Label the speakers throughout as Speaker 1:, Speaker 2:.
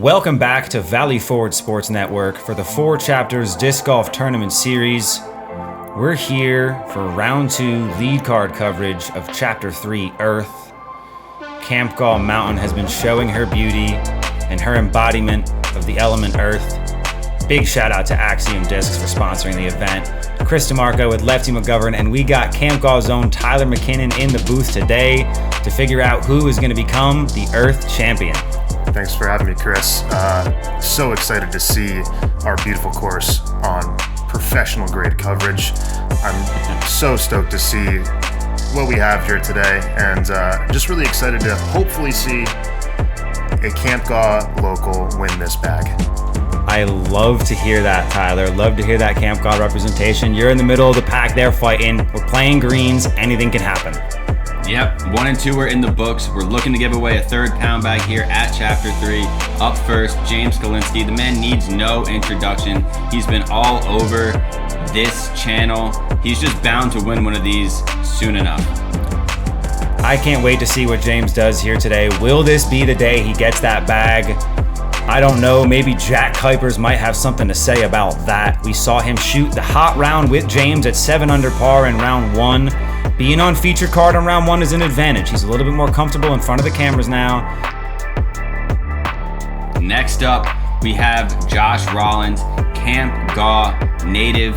Speaker 1: Welcome back to Valley Forge Sports Network for the 4 Chapters Disc Golf Tournament Series. We're here for round 2 lead card coverage of Chapter 3 Earth. Campgaw Mountain has been showing her beauty and her embodiment of the element Earth. Big shout out to Axiom Discs for sponsoring the event. Chris DeMarco with Lefty McGovern, and we got Campgaw's own Tyler McKinnon in the booth today to figure out who is going to become the Earth champion.
Speaker 2: Thanks for having me, Chris. So excited to see our beautiful course on professional grade coverage. I'm so stoked to see what we have here today, and just really excited to hopefully see a Campgaw local win this bag.
Speaker 1: I love to hear that, Tyler. Love to hear that Campgaw representation. You're in the middle of the pack there fighting. We're playing greens. Anything can happen.
Speaker 3: Yep, 1 and 2 are in the books. We're looking to give away a 3rd pound bag here at Chapter 3. Up first, James Kulinski. The man needs no introduction. He's been all over this channel. He's just bound to win one of these soon enough.
Speaker 1: I can't wait to see what James does here today. Will this be the day he gets that bag? I don't know, maybe Jack Kuipers might have something to say about that. We saw him shoot the hot round with James at 7 under par in round 1. Being on feature card on round 1 is an advantage. He's a little bit more comfortable in front of the cameras now.
Speaker 3: Next up, we have Josh Rollins, Campgaw native,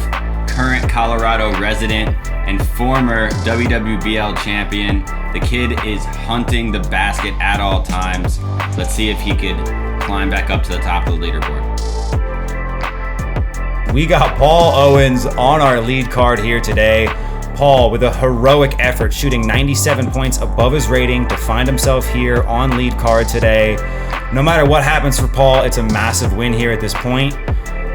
Speaker 3: current Colorado resident, and former WWBL champion. The kid is hunting the basket at all times. Let's see if he could climb back up to the top of the leaderboard.
Speaker 1: We got Paul Owens on our lead card here today. Paul, with a heroic effort, shooting 97 points above his rating to find himself here on lead card today. No matter what happens for Paul, it's a massive win here at this point.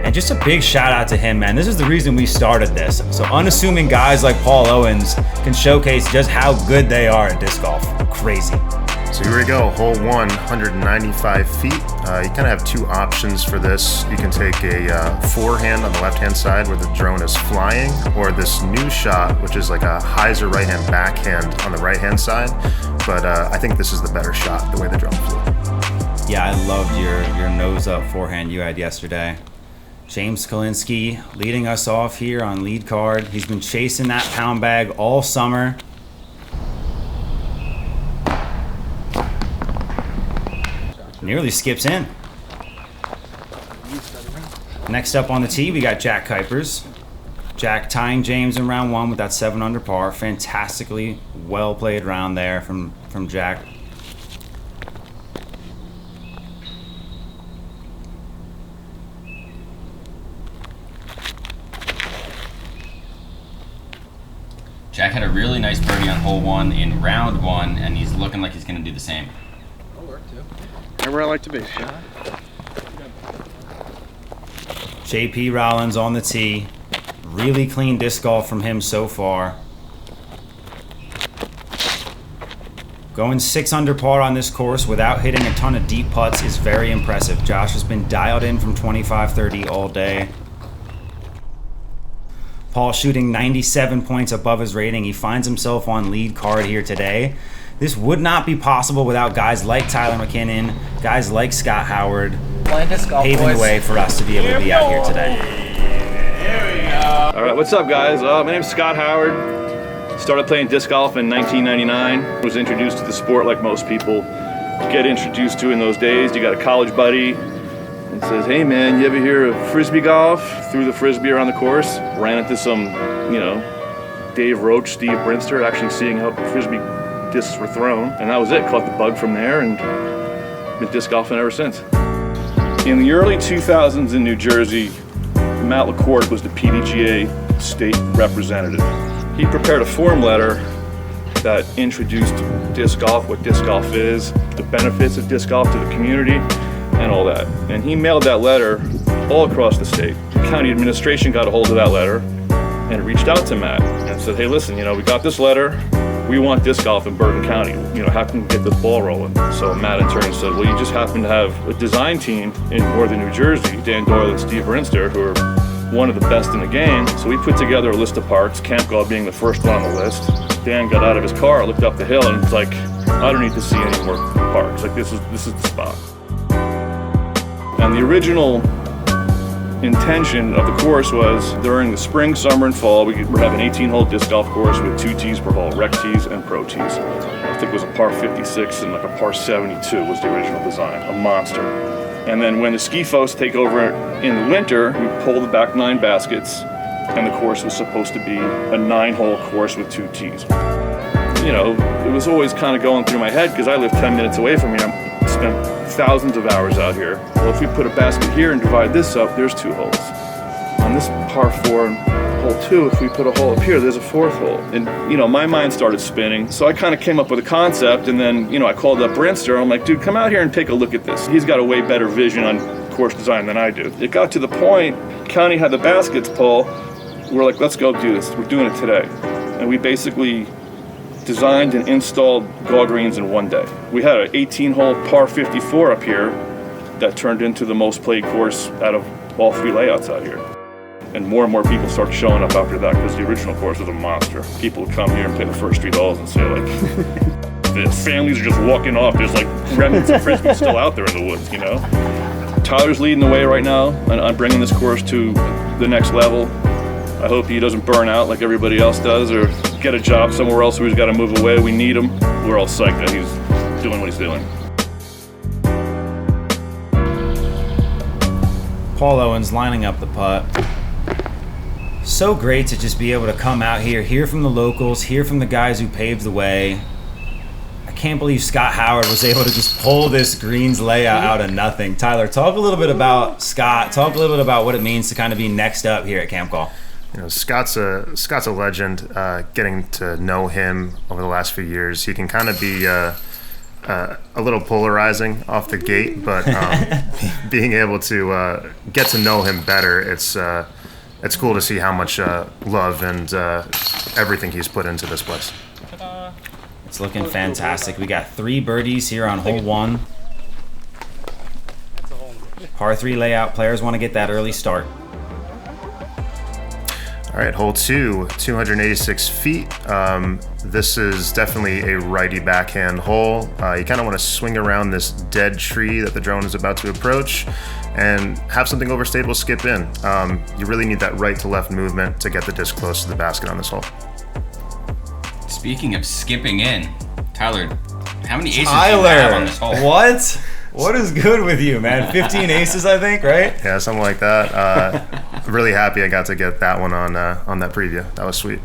Speaker 1: And just a big shout out to him, man. This is the reason we started this. So unassuming guys like Paul Owens can showcase just how good they are at disc golf. Crazy.
Speaker 2: So here we go, hole 1, 195 feet. You kind of have 2 options for this. You can take a forehand on the left-hand side where the drone is flying, or this new shot, which is like a hyzer right-hand backhand on the right-hand side. But I think this is the better shot, the way the drone flew.
Speaker 1: Yeah, I loved your nose-up forehand you had yesterday. James Kulinski leading us off here on lead card. He's been chasing that pound bag all summer. Nearly skips in. Next up on the tee, we got Jack Kuipers. Jack tying James in round 1 with that 7 under par. Fantastically well played round there from Jack.
Speaker 3: Jack had a really nice birdie on hole 1 in round 1, and he's looking like he's going to do the same.
Speaker 4: Where I like to be.
Speaker 1: JP Rollins on the tee. Really clean disc golf from him so far. Going 6 under par on this course without hitting a ton of deep putts is very impressive. Josh has been dialed in from 25-30 all day. Paul shooting 97 points above his rating. He finds himself on lead card here today. This would not be possible without guys like Tyler McKinnon, guys like Scott Howard, paving the way for us to be able to be out here today.
Speaker 5: Here we go. All right, what's up, guys? My name's Scott Howard. Started playing disc golf in 1999. Was introduced to the sport like most people get introduced to in those days. You got a college buddy and says, "Hey, man, you ever hear of frisbee golf?" Threw the frisbee around the course. Ran into some, Dave Roach, Steve Brinster, actually seeing how frisbee discs were thrown, and that was it. Caught the bug from there and been disc golfing ever since. In the early 2000s in New Jersey, Matt LaCourte was the PDGA state representative. He prepared a form letter that introduced disc golf, what disc golf is, the benefits of disc golf to the community, and all that. And he mailed that letter all across the state. The county administration got a hold of that letter and reached out to Matt and said, "Hey, listen, we got this letter. We want disc golf in Bergen County. How can we get this ball rolling?" So Matt in turn said, "Well, you just happen to have a design team in northern New Jersey, Dan Doyle and Steve Brinster, who are one of the best in the game." So we put together a list of parks, Campgaw being the first one on the list. Dan got out of his car, looked up the hill, and was like, "I don't need to see any more parks. Like, this is the spot." And the original intention of the course was during the spring, summer, and fall, we have an 18-hole disc golf course with 2 tees per hole, rec tees and pro tees. I think it was a par 56 and like a par 72 was the original design, a monster. And then when the ski folks take over in the winter, we pull the back 9 baskets, and the course was supposed to be a 9-hole course with 2 tees. You know, it was always kind of going through my head because I live 10 minutes away from here. I spent thousands of hours out here. Well, if we put a basket here and divide this up, there's 2 holes. On this par 4 hole 2, if we put a hole up here, there's a 4th hole. And, you know, my mind started spinning. So I kind of came up with a concept, and then, you know, I called up Brinster. I'm like, dude, come out here and take a look at this. He's got a way better vision on course design than I do. It got to the point, County had the baskets pull. We're like, let's go do this. We're doing it today. And we basically designed and installed Campgaw Greens in one day. We had an 18-hole par 54 up here that turned into the most played course out of all 3 layouts out here. And more people started showing up after that because the original course was a monster. People would come here and play the first 3 holes and say like, the families are just walking off. There's like remnants of frisbee still out there in the woods, you know? Tyler's leading the way right now on bringing this course to the next level. I hope he doesn't burn out like everybody else does or get a job somewhere else where he's got to move away. We need him. We're all psyched that he's doing what he's doing.
Speaker 1: Paul Owens lining up the putt. So great to just be able to come out here, hear from the locals, hear from the guys who paved the way. I can't believe Scott Howard was able to just pull this greens layout out of nothing. Tyler, talk a little bit about Scott. Talk a little bit about what it means to kind of be next up here at Campgaw.
Speaker 2: You know, Scott's a legend. Getting to know him over the last few years, he can kind of be a little polarizing off the gate, but being able to get to know him better, it's cool to see how much love and everything he's put into this place.
Speaker 1: It's looking fantastic. We got 3 birdies here on hole 1. Par 3 layout. Players want to get that early start.
Speaker 2: All right, hole 2, 286 feet. This is definitely a righty backhand hole. You kind of want to swing around this dead tree that the drone is about to approach and have something overstable skip in. You really need that right to left movement to get the disc close to the basket on this hole.
Speaker 3: Speaking of skipping in, Tyler, how many aces do you have on this hole?
Speaker 1: What? What is good with you, man? 15 aces, I think, right?
Speaker 2: Yeah, something like that. Really happy I got to get that one on that preview. That was sweet.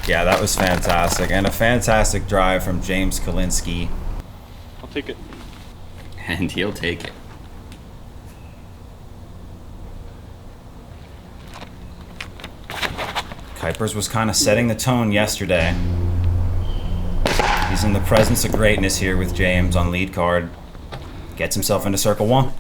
Speaker 1: Yeah, that was fantastic. And a fantastic drive from James Kulinski.
Speaker 4: I'll take it.
Speaker 3: And he'll take it.
Speaker 1: Kuipers was kind of setting the tone yesterday. He's in the presence of greatness here with James on lead card. Gets himself into circle 1.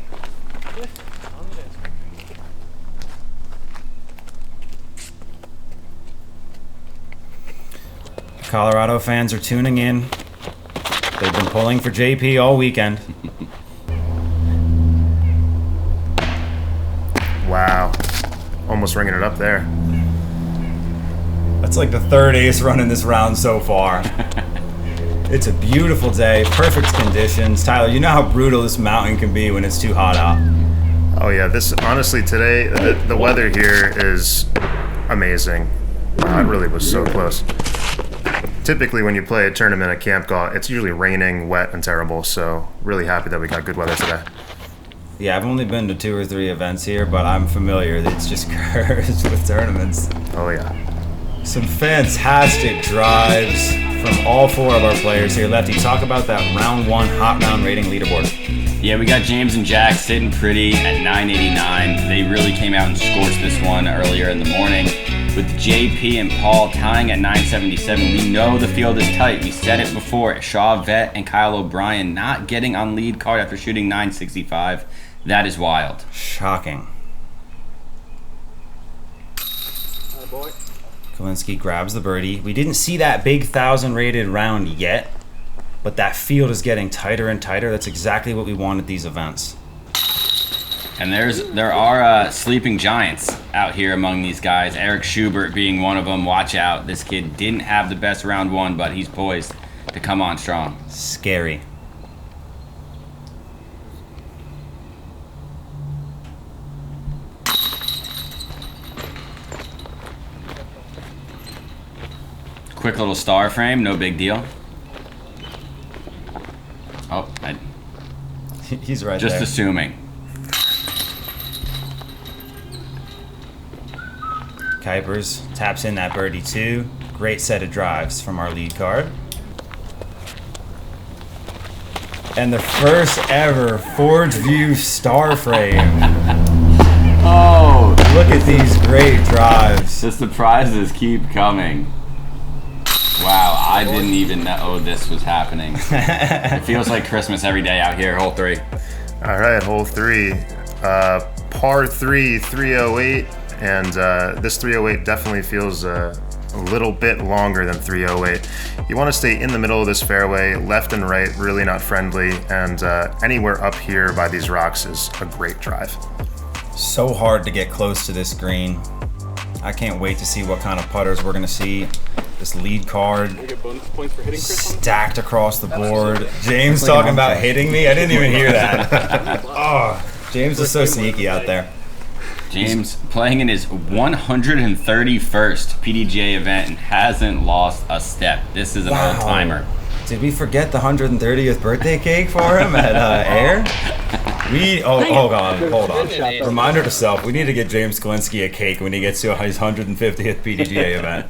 Speaker 1: Colorado fans are tuning in. They've been pulling for JP all weekend.
Speaker 2: Wow. Almost ringing it up there.
Speaker 1: That's like the 3rd ace run in this round so far. It's a beautiful day, perfect conditions. Tyler, you know how brutal this mountain can be when it's too hot out.
Speaker 2: Oh yeah, this honestly today, the weather here is amazing. It really was so close. Typically when you play a tournament at Campgaw, it's usually raining, wet, and terrible, so really happy that we got good weather today.
Speaker 1: Yeah, I've only been to 2 or 3 events here, but I'm familiar. It's just cursed with tournaments.
Speaker 2: Oh yeah.
Speaker 1: Some fantastic drives from all 4 of our players here. Lefty, talk about that round 1 hot round rating leaderboard.
Speaker 3: Yeah, we got James and Jack sitting pretty at 989. They really came out and scorched this one earlier in the morning. With JP and Paul tying at 977, we know the field is tight. We said it before. Shaw Vet and Kyle O'Brien not getting on lead card after shooting 965. That is wild.
Speaker 1: Shocking.
Speaker 4: Boy.
Speaker 1: Kulinski grabs the birdie. We didn't see that big 1,000 rated round yet, but that field is getting tighter and tighter. That's exactly what we want at these events.
Speaker 3: And there are sleeping giants out here among these guys. Eric Schubert being one of them. Watch out. This kid didn't have the best round 1, but he's poised to come on strong.
Speaker 1: Scary.
Speaker 3: quick little star frame, no big deal. Oh,
Speaker 1: He's right
Speaker 3: just
Speaker 1: there.
Speaker 3: assuming.
Speaker 1: Kuipers taps in that birdie too. Great set of drives from our lead card. And the first ever Forge View star frame.
Speaker 3: Oh,
Speaker 1: Look at these great drives.
Speaker 3: the surprises keep coming. Wow, I didn't even know this was happening. It feels like Christmas every day out here, hole 3.
Speaker 2: All right, hole 3. Par 3, 308. And this 308 definitely feels a little bit longer than 308. You want to stay in the middle of this fairway, left and right, really not friendly. And anywhere up here by these rocks is a great drive.
Speaker 1: So hard to get close to this green. I can't wait to see what kind of putters we're going to see. This lead card
Speaker 4: You get bonus points for hitting Chris on the
Speaker 1: stacked across the board. James talking about hitting me. I didn't even hear that. Oh, James is so sneaky out there.
Speaker 3: James playing in his 131st PDGA event and hasn't lost a step. This is an
Speaker 1: Wow.
Speaker 3: old-timer.
Speaker 1: Did we forget the 130th birthday cake for him at Air? Hold on. Reminder to self, we need to get James Kulinski a cake when he gets to his 150th PDGA event.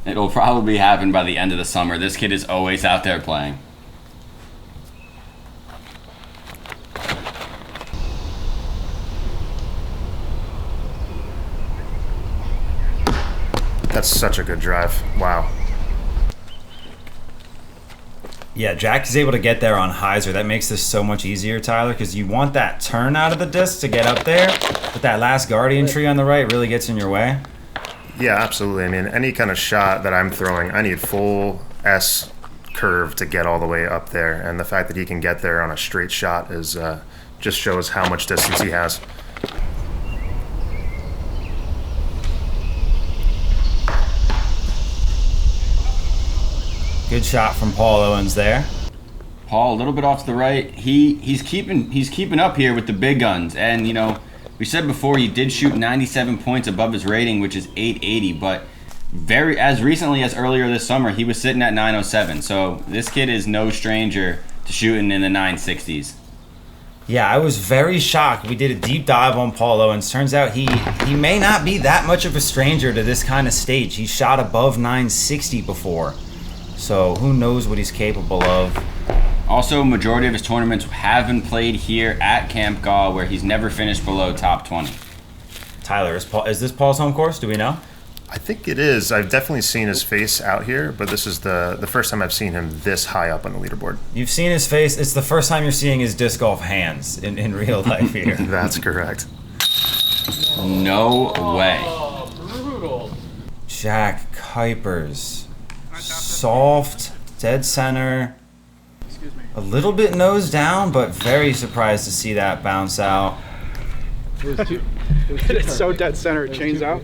Speaker 3: It'll probably happen by the end of the summer. This kid is always out there playing.
Speaker 2: That's such a good drive. Wow.
Speaker 1: Yeah, Jack is able to get there on hyzer. That makes this so much easier, Tyler, because you want that turn out of the disc to get up there, but that last guardian tree on the right really gets in your way.
Speaker 2: Yeah, absolutely. I mean, any kind of shot that I'm throwing, I need full S curve to get all the way up there. And the fact that he can get there on a straight shot is just shows how much distance he has.
Speaker 1: Good shot from Paul Owens there.
Speaker 3: Paul, a little bit off to the right. He's keeping up here with the big guns. And, you know, we said before he did shoot 97 points above his rating, which is 880. But as recently as earlier this summer, he was sitting at 907. So this kid is no stranger to shooting in the 960s.
Speaker 1: Yeah, I was very shocked. We did a deep dive on Paul Owens. Turns out he may not be that much of a stranger to this kind of stage. He shot above 960 before. So who knows what he's capable of.
Speaker 3: Also, majority of his tournaments have been played here at Campgaw, where he's never finished below top 20.
Speaker 1: Tyler, is this Paul's home course? Do we know?
Speaker 2: I think it is. I've definitely seen his face out here, but this is the first time I've seen him this high up on the leaderboard.
Speaker 1: You've seen his face. It's the first time you're seeing his disc golf hands in real life here.
Speaker 2: That's correct.
Speaker 3: No way.
Speaker 4: brutal.
Speaker 1: Jack Kuipers. Soft, dead center.
Speaker 4: Excuse me.
Speaker 1: A little bit nose down, but very surprised to see that bounce out.
Speaker 4: It's so dead center, it chains out.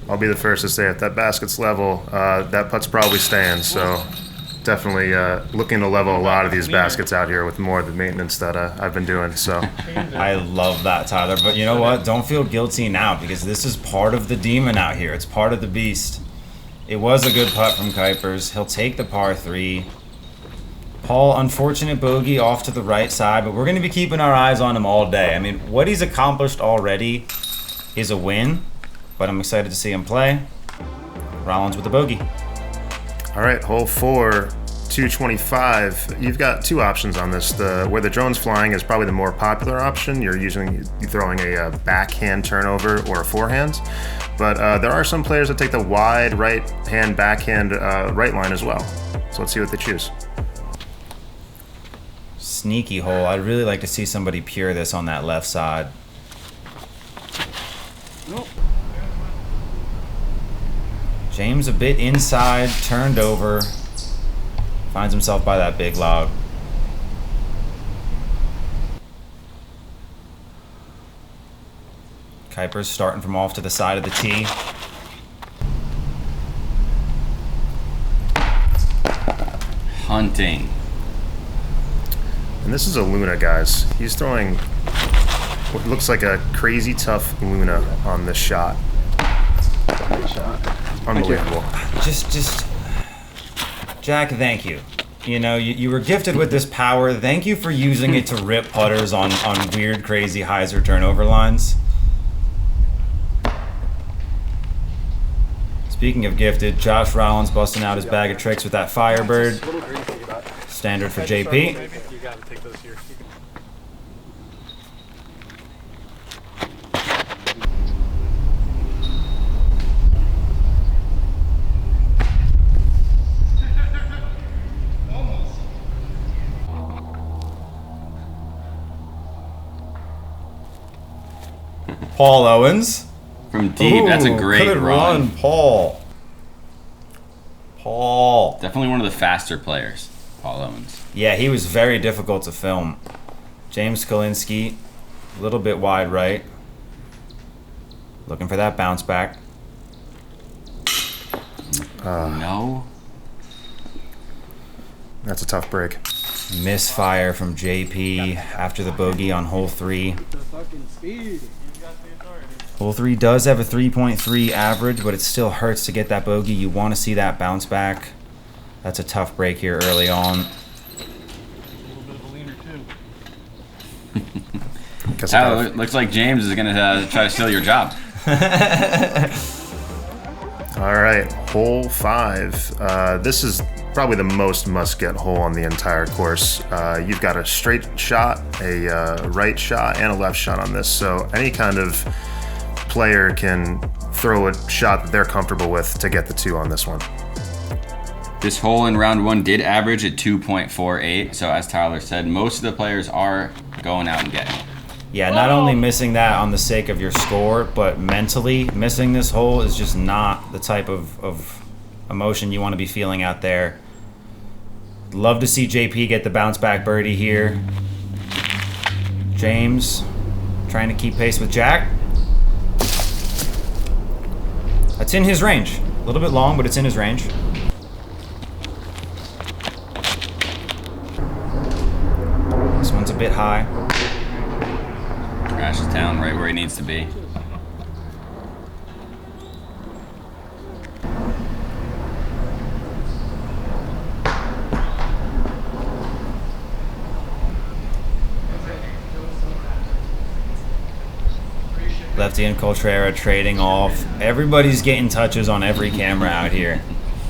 Speaker 2: I'll be the first to say if that basket's level, that putt's probably staying. So definitely looking to level a lot of these baskets out here with more of the maintenance that I've been doing. So
Speaker 1: I love that, Tyler. But you know what? Don't feel guilty now because this is part of the demon out here. It's part of the beast. It was a good putt from Kuipers. He'll take the par 3. Paul, unfortunate bogey off to the right side, but we're going to be keeping our eyes on him all day. I mean, what he's accomplished already is a win, but I'm excited to see him play. Rollins with the bogey.
Speaker 2: all right, hole 4, 225. You've got two options on this. Where the drone's flying is probably the more popular option. You're throwing a backhand turnover or a forehand. But there are some players that take the wide right hand backhand right line as well. So let's see what they choose.
Speaker 1: Sneaky hole. I'd really like to see somebody pure this on that left side.
Speaker 4: Nope.
Speaker 1: James a bit inside, turned over. Finds himself by that big log. Kuipers starting from off to the side of the tee.
Speaker 3: Hunting.
Speaker 2: And this is a Luna, guys. He's throwing what looks like a crazy tough Luna on this shot.
Speaker 4: Nice shot.
Speaker 2: Unbelievable.
Speaker 1: Just, Jack, thank you. You know, you were gifted with this power. Thank you for using it to rip putters on weird, crazy hyzer turnover lines. Speaking of gifted, Josh Rollins busting out his bag of tricks with that Firebird. Standard for JP.
Speaker 4: You gotta take those here.
Speaker 1: Paul Owens.
Speaker 3: From deep, that's a
Speaker 1: Ooh,
Speaker 3: great
Speaker 1: good
Speaker 3: run.
Speaker 1: Paul.
Speaker 3: Definitely one of the faster players, Paul Owens.
Speaker 1: Yeah, he was very difficult to film. James Kulinski, a little bit wide right. Looking for that bounce back.
Speaker 3: No.
Speaker 2: That's a tough break.
Speaker 1: Misfire from JP after the bogey on hole 3. Hole 3 does have a 3.3 average, but it still hurts to get that bogey. You want to see that bounce back. That's a tough break here early on.
Speaker 3: Tyler, looks like James is going to try to steal your job.
Speaker 2: All right, hole 5. This is probably the most must-get hole on the entire course. You've got a straight shot, a right shot, and a left shot on this. So any kind of player can throw a shot that they're comfortable with to get the 2 on this one.
Speaker 3: This hole in round 1 did average at 2.48. So as Tyler said, most of the players are going out and getting it.
Speaker 1: Yeah, not only missing that on the sake of your score, but mentally missing this hole is just not the type of emotion you want to be feeling out there. Love to see JP get the bounce back birdie here. James trying to keep pace with Jack. That's in his range. A little bit long, but it's in his range. This one's a bit high.
Speaker 3: Crashes down right where he needs to be.
Speaker 1: Lefty and Coltrera trading off. Everybody's getting touches on every camera out here.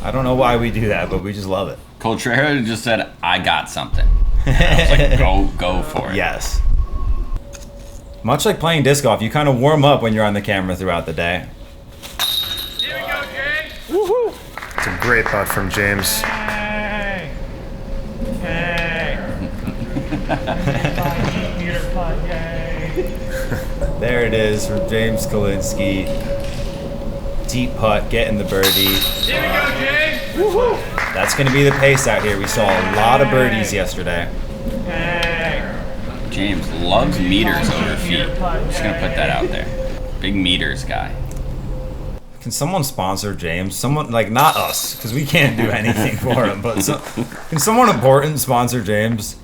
Speaker 1: I don't know why we do that, but we just love it.
Speaker 3: Coltrera just said, "I got something." I was like, go for it.
Speaker 1: Yes. Much like playing disc golf, you kind of warm up when you're on the camera throughout the day.
Speaker 4: Here we go, James. Woohoo!
Speaker 2: It's a great putt from James.
Speaker 1: Hey. There it is from James Kulinski. Deep putt, getting the birdie.
Speaker 4: Here we go, James. Woohoo!
Speaker 1: That's going to be the pace out here. We saw a lot of birdies yesterday.
Speaker 3: James loves meters over feet. I'm just gonna put that out there. Big meters guy.
Speaker 1: Can someone sponsor James? Someone, like, not us, because we can't do anything for him, but can someone important sponsor James?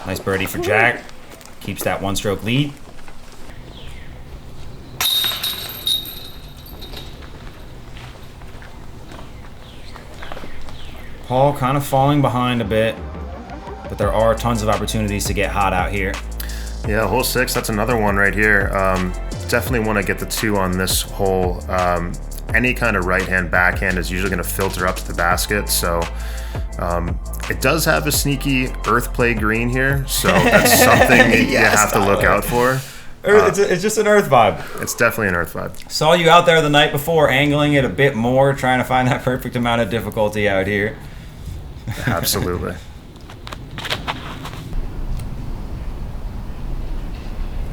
Speaker 1: Nice birdie for Jack. Keeps that one-stroke lead. Paul kind of falling behind a bit, but there are tons of opportunities to get hot out here.
Speaker 2: Yeah, hole 6, that's another one right here. Definitely want to get the 2 on this hole. Any kind of right-hand backhand is usually going to filter up to the basket, so it does have a sneaky earth play green here, so that's something you have to look out for.
Speaker 1: It's just an earth vibe.
Speaker 2: It's definitely an earth vibe.
Speaker 1: Saw you out there the night before angling it a bit more, trying to find that perfect amount of difficulty out here.
Speaker 2: Absolutely.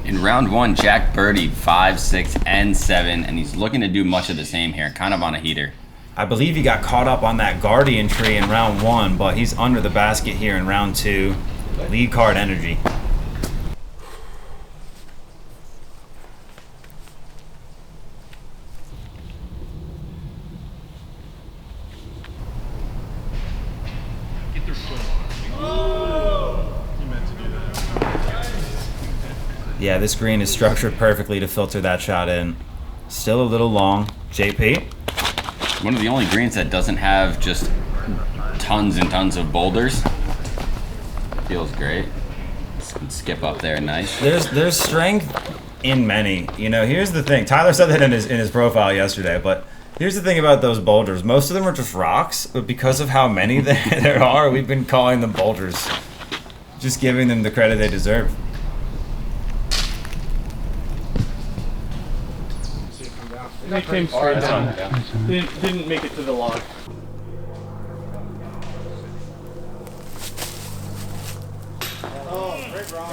Speaker 3: In round 1, Jack birdied 5, 6, and 7, and he's looking to do much of the same here, kind of on a heater.
Speaker 1: I believe he got caught up on that Guardian tree in round 1, but he's under the basket here in round 2. Lead card energy.
Speaker 4: Get their foot on. Oh! You meant to.
Speaker 1: Yeah, this green is structured perfectly to filter that shot in. Still a little long. JP?
Speaker 3: One of the only greens that doesn't have just tons and tons of boulders. Feels great. Skip up there, nice.
Speaker 1: There's strength in many. You know, here's the thing. Tyler said that in his profile yesterday, but here's the thing about those boulders. Most of them are just rocks, but because of how many there are, we've been calling them boulders. Just giving them the credit they deserve.
Speaker 4: It came straight down. Didn't make it to the log.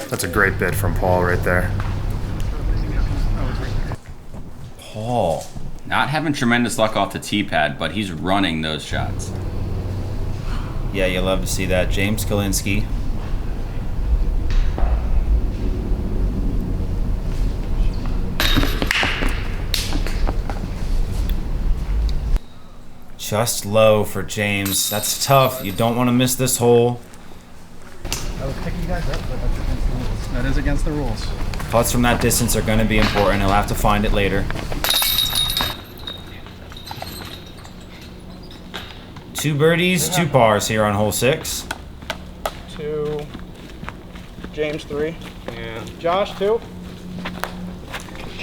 Speaker 2: That's a great bid from Paul right there.
Speaker 1: Paul.
Speaker 3: Not having tremendous luck off the tee pad, but he's running those shots.
Speaker 1: Yeah, you love to see that. James Kulinski. Just low for James. That's tough. You don't want to miss this hole.
Speaker 6: I was picking you guys up, but that's against the rules. That is against the rules.
Speaker 1: Putts from that distance are going to be important. He'll have to find it later. 2 birdies, 2 pars here on hole 6.
Speaker 6: 2. James 3. And Josh 2.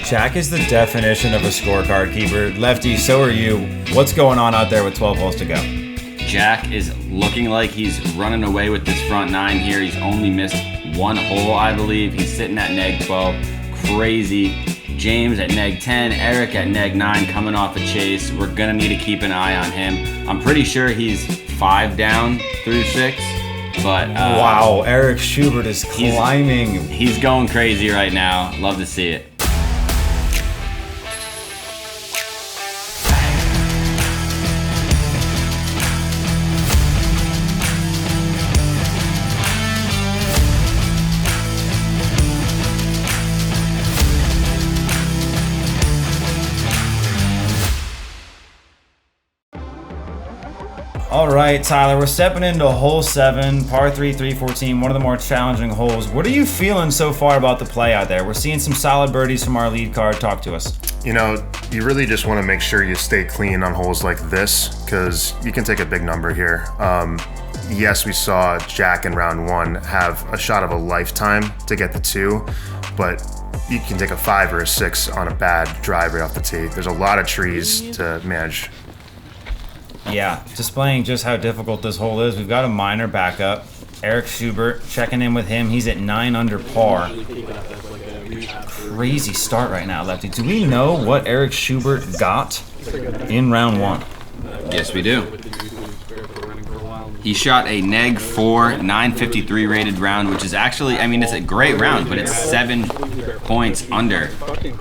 Speaker 1: Jack is the definition of a scorecard keeper. Lefty, so are you. What's going on out there with 12 holes to go?
Speaker 3: Jack is looking like he's running away with this front 9 here. He's only missed 1 hole, I believe. He's sitting at neg 12. Crazy. James at neg 10. Eric at neg 9 coming off a chase. We're going to need to keep an eye on him. I'm pretty sure he's 5 down through 6. But
Speaker 1: wow, Eric Schubert is climbing.
Speaker 3: He's going crazy right now. Love to see it.
Speaker 1: All right, Tyler, we're stepping into hole 7, par 3, 314, one of the more challenging holes. What are you feeling so far about the play out there? We're seeing some solid birdies from our lead card. Talk to us.
Speaker 2: You know, you really just want to make sure you stay clean on holes like this because you can take a big number here. Yes, we saw Jack in round 1 have a shot of a lifetime to get the 2, but you can take a 5 or a 6 on a bad drive right off the tee. There's a lot of trees to manage.
Speaker 1: Yeah, displaying just how difficult this hole is. We've got a minor backup. Eric Schubert, checking in with him. He's at 9 under par. Crazy start right now, Lefty. Do we know what Eric Schubert got in round 1?
Speaker 3: Yes, we do. He shot a neg 4, 953 rated round, which is actually, I mean, it's a great round, but it's 7 points under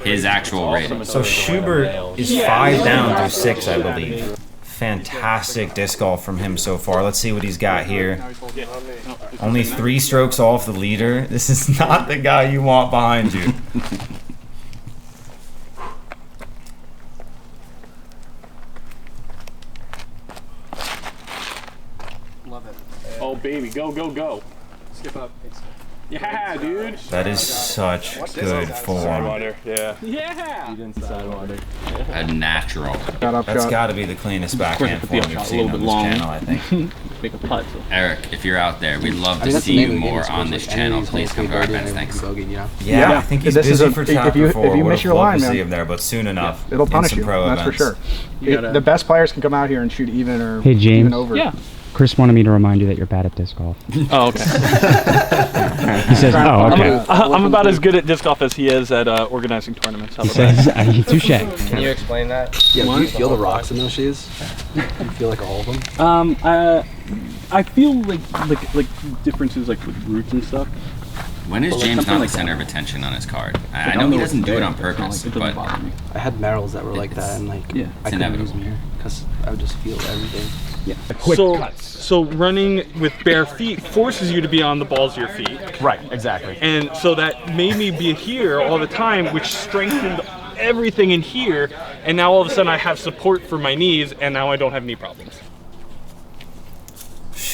Speaker 3: his actual rating.
Speaker 1: So Schubert is 5 down through 6, I believe. Fantastic disc golf from him so far. Let's see what he's got here. Only 3 strokes off the leader. This is not the guy you want behind you.
Speaker 6: Love it.
Speaker 4: Oh, baby. Go, go, go. Skip up. Yeah, dude.
Speaker 1: That is such good form.
Speaker 5: Sidewinder, yeah.
Speaker 4: Yeah.
Speaker 5: You didn't sidewinder.
Speaker 3: A natural.
Speaker 1: That's got to be the cleanest backhand form we've seen on this channel, I think.
Speaker 4: Make a putt.
Speaker 3: Eric, if you're out there, we'd love to see you more on this channel. Please come to our events. Thanks.
Speaker 1: Yeah, I think he's busy for chapter 4.
Speaker 6: If you miss your line,
Speaker 1: to
Speaker 6: man,
Speaker 1: see him there, but soon enough.
Speaker 6: It'll punish
Speaker 1: in some
Speaker 6: you.
Speaker 1: pro
Speaker 6: That's
Speaker 1: events.
Speaker 6: for sure. The best players can come out here and shoot even or
Speaker 7: Hey, James.
Speaker 6: even over.
Speaker 4: Yeah.
Speaker 7: Chris wanted me to remind you that you're bad at disc golf.
Speaker 4: Oh, okay.
Speaker 7: He says, "Oh, okay."
Speaker 4: I'm about as good at disc golf as he is at organizing tournaments. How
Speaker 7: He
Speaker 4: about that?
Speaker 7: says, "Touche."
Speaker 8: Can you explain that?
Speaker 9: Yeah, do you feel the rocks in those shoes? Do you feel like all of them?
Speaker 4: I feel like differences like with roots and stuff.
Speaker 3: When is James not the center of attention on his card? I know he doesn't do it on purpose, but
Speaker 9: I had Merrills that were like that, and like
Speaker 4: Yeah.
Speaker 9: I couldn't use them here because I would just feel everything.
Speaker 4: So running with bare feet forces you to be on the balls of your feet.
Speaker 1: Right, exactly.
Speaker 4: And so that made me be here all the time, which strengthened everything in here. And now all of a sudden I have support for my knees, and now I don't have knee problems.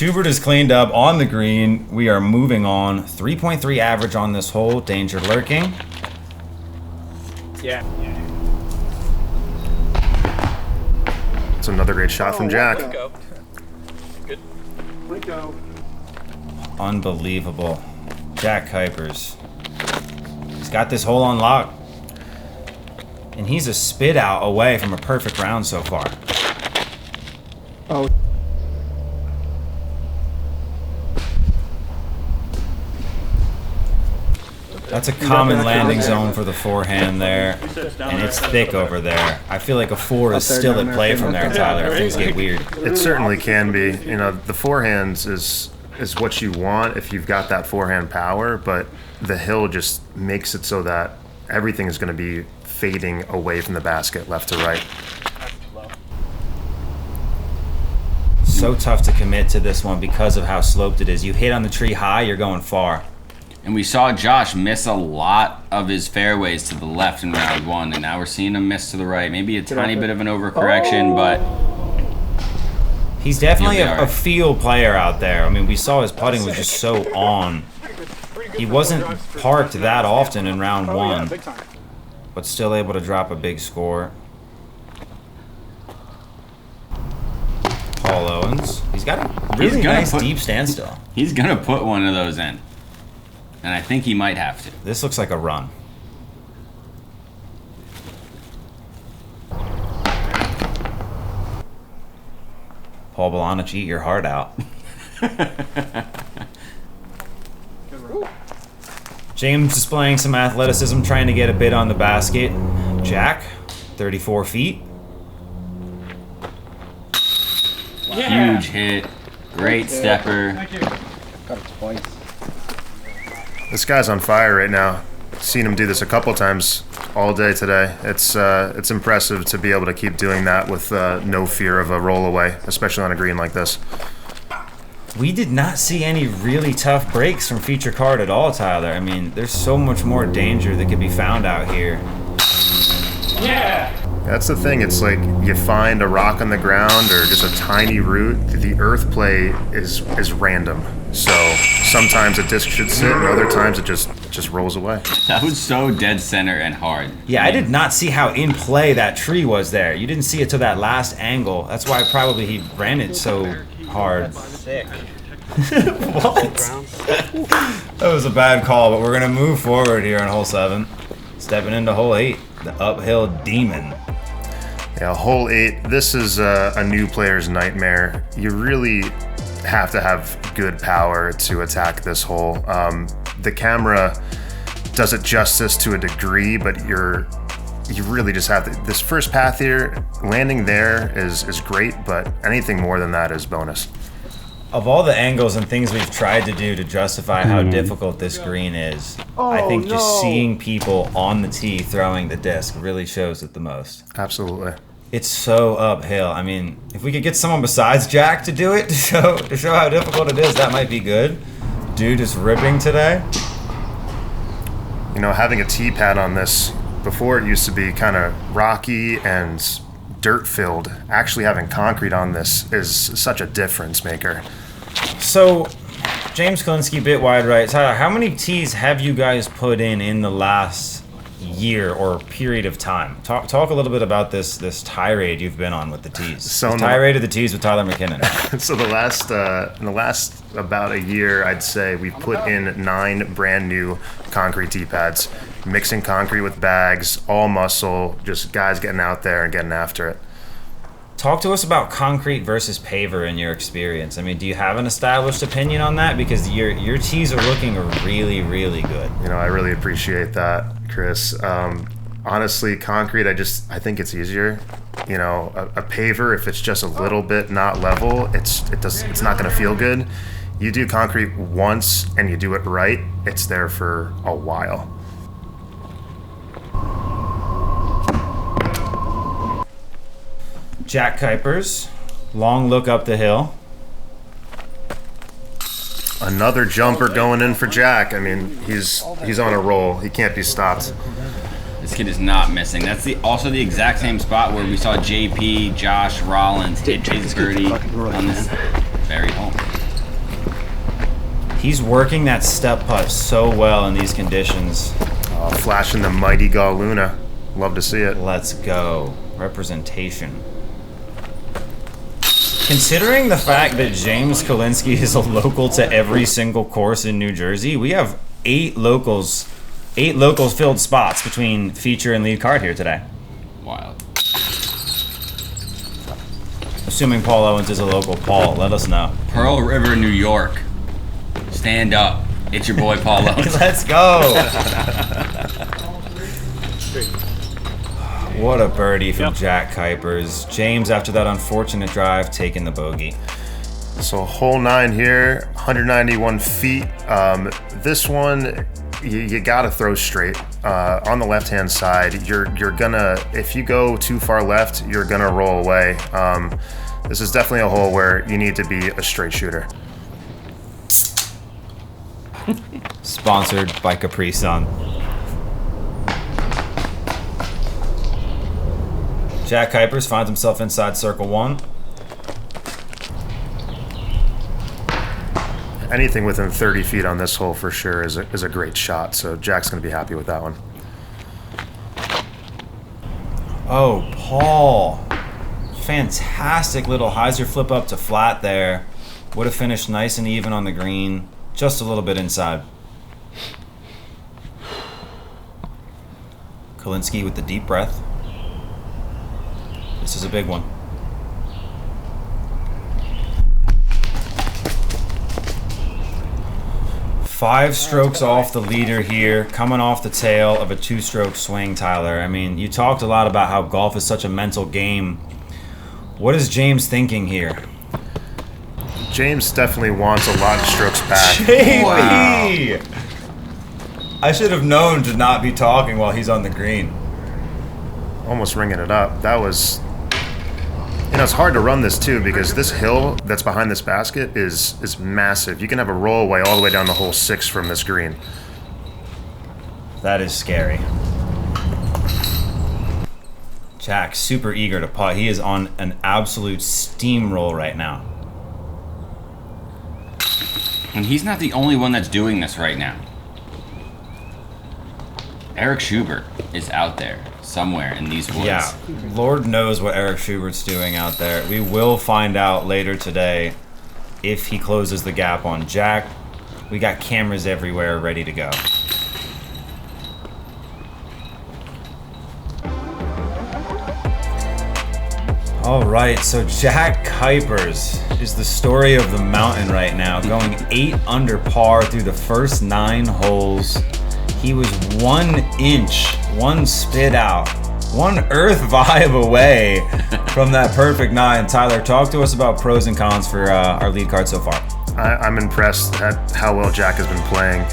Speaker 1: Schubert is cleaned up on the green. We are moving on. 3.3 average on this hole. Danger lurking.
Speaker 4: Yeah.
Speaker 2: It's another great shot from Jack.
Speaker 4: Go. Good. Let go.
Speaker 1: Unbelievable. Jack Kuipers. He's got this hole on lock. And he's a spit out away from a perfect round so far.
Speaker 6: Oh.
Speaker 1: That's a common landing zone for the forehand there. And it's thick over there. I feel like a 4 is still at play from there, Tyler. Things get weird.
Speaker 2: It certainly can be. You know, the forehands is what you want if you've got that forehand power, but the hill just makes it so that everything is going to be fading away from the basket left to right.
Speaker 1: So tough to commit to this one because of how sloped it is. You hit on the tree high, you're going far.
Speaker 3: And we saw Josh miss a lot of his fairways to the left in round 1, and now we're seeing him miss to the right. Maybe a tiny bit of an overcorrection, but
Speaker 1: he's definitely
Speaker 3: he'll be all
Speaker 1: a
Speaker 3: right.
Speaker 1: field player out there. I mean, we saw his putting was just so on. He wasn't parked that often in round 1, but still able to drop a big score. Paul Owens. He's got a really nice deep standstill.
Speaker 3: He's going to put one of those in. And I think he might have to.
Speaker 1: This looks like a run. Paul Bolanich, eat your heart out. James displaying some athleticism, trying to get a bit on the basket. Jack, 34 feet.
Speaker 3: Yeah. Huge hit. Great stepper.
Speaker 6: Got it twice.
Speaker 2: This guy's on fire right now. Seen him do this a couple times all day today. It's impressive to be able to keep doing that with no fear of a rollaway, especially on a green like this.
Speaker 1: We did not see any really tough breaks from feature card at all, Tyler. I mean, there's so much more danger that could be found out here.
Speaker 4: Yeah.
Speaker 2: That's the thing. It's like you find a rock on the ground or just a tiny root. The earth play is random. So sometimes a disc should sit, and other times it just rolls away.
Speaker 3: That was so dead center and hard.
Speaker 1: Yeah, I did not see how in play that tree was there. You didn't see it till that last angle. That's why probably he ran it so hard.
Speaker 8: Sick.
Speaker 1: What? That was a bad call, but we're going to move forward here on hole 7. Stepping into hole 8, the uphill demon.
Speaker 2: Yeah, hole 8, this is a new player's nightmare. You really have to have good power to attack this hole. The camera does it justice to a degree, but you really just have to. This first path here, landing there is great, but anything more than that is bonus.
Speaker 1: Of all the angles and things we've tried to do to justify how difficult this green is, I think just seeing people on the tee throwing the disc really shows it the most.
Speaker 2: Absolutely.
Speaker 1: It's so uphill. I mean, if we could get someone besides Jack to do it to show how difficult it is, that might be good. Dude is ripping today.
Speaker 2: You know, having a tee pad on this, before it used to be kind of rocky and dirt filled. Actually having concrete on this is such a difference maker.
Speaker 1: So, James Kulinski, bit wide right. Tyler, how many tees have you guys put in the last year or period of time? Talk a little bit about this tirade you've been on with the tees.
Speaker 2: So
Speaker 1: tirade of the tees with Tyler McKinnon.
Speaker 2: So in the last about a year, I'd say we've put in 9 brand new concrete tee pads, mixing concrete with bags, all muscle, just guys getting out there and getting after it.
Speaker 1: Talk to us about concrete versus paver in your experience. I mean, do you have an established opinion on that? Because your tees are looking really, really good.
Speaker 2: You know, I really appreciate that, Chris. Honestly, concrete, I think it's easier. You know, a paver, if it's just a little bit not level, it's not going to feel good. You do concrete once and you do it right, it's there for a while.
Speaker 1: Jack Kuipers, long look up the hill.
Speaker 2: Another jumper going in for Jack. I mean, he's on a roll. He can't be stopped.
Speaker 3: This kid is not missing. That's also the exact same spot where we saw JP, Josh, Rollins hit his birdie on this very hole.
Speaker 1: He's working that step putt so well in these conditions.
Speaker 2: Flashing the mighty Gaw Luna. Love to see it.
Speaker 1: Let's go. Representation. Considering the fact that James Kulinski is a local to every single course in New Jersey, we have 8 locals filled spots between feature and lead card here today.
Speaker 3: Wild.
Speaker 1: Assuming Paul Owens is a local. Paul, let us know.
Speaker 3: Pearl River, New York. Stand up. It's your boy Paul Owens.
Speaker 1: Let's go. What a birdie from Jack Kuipers. James, after that unfortunate drive, taking the bogey.
Speaker 2: So hole 9 here, 191 feet. This one, you gotta throw straight. On the left-hand side, you're gonna, if you go too far left, you're gonna roll away. This is definitely a hole where you need to be a straight shooter.
Speaker 1: Sponsored by Capri Sun. Jack Kuipers finds himself inside circle 1.
Speaker 2: Anything within 30 feet on this hole for sure is a great shot, so Jack's going to be happy with that one.
Speaker 1: Oh, Paul. Fantastic little hyzer flip up to flat there. Would have finished nice and even on the green. Just a little bit inside. Kulinski with the deep breath. This is a big one. Five strokes off the leader here, coming off the tail of a 2-stroke swing, Tyler. I mean, you talked a lot about how golf is such a mental game. What is James thinking here?
Speaker 2: James definitely wants a lot of strokes back.
Speaker 1: JB! Wow. I should have known to not be talking while he's on the green.
Speaker 2: Almost ringing it up. That was... You know, it's hard to run this too because this hill that's behind this basket is massive. You can have a roll away all the way down to hole 6 from this green.
Speaker 1: That is scary. Jack, super eager to putt. He is on an absolute steamroll right now.
Speaker 3: And he's not the only one that's doing this right now. Eric Schubert is out there somewhere in these woods.
Speaker 1: Yeah, Lord knows what Eric Schubert's doing out there. We will find out later today if he closes the gap on Jack. We got cameras everywhere ready to go. All right, so Jack Kuipers is the story of the mountain right now, going 8 under par through the first 9 holes. He was 1 inch, 1 spit out, 1 earth vibe away from that perfect 9. Tyler, talk to us about pros and cons for our lead card so far.
Speaker 2: I'm impressed at how well Jack has been playing.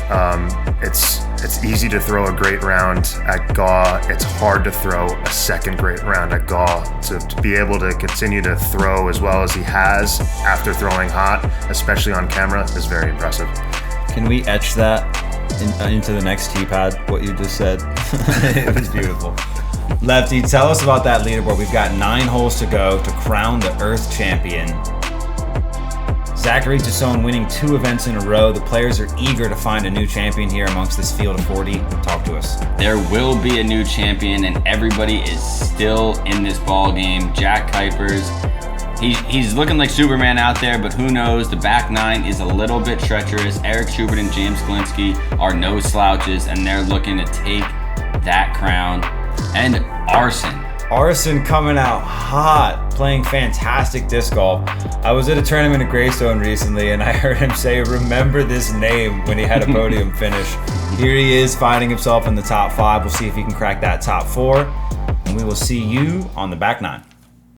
Speaker 2: It's easy to throw a great round at Gaw. It's hard to throw a second great round at Gaw. To be able to continue to throw as well as he has after throwing hot, especially on camera, is very impressive.
Speaker 1: Can we etch that into the next tee pad, what you just said? It was beautiful. Lefty, tell us about that leaderboard. We've got 9 holes to go to crown the Earth champion. Zachary Tassone winning 2 events in a row. The players are eager to find a new champion here amongst this field of 40. Talk to us.
Speaker 3: There will be a new champion, and everybody is still in this ball game. Jack Kuipers, he's looking like Superman out there, but who knows? The back 9 is a little bit treacherous. Eric Schubert and James Kulinski are no slouches, and they're looking to take that crown. And Arson
Speaker 1: coming out hot, playing fantastic disc golf. I was at a tournament at Greystone recently, and I heard him say, "Remember this name," when he had a podium finish. Here he is, finding himself in the top 5. We'll see if he can crack that top 4, and we will see you on the back 9.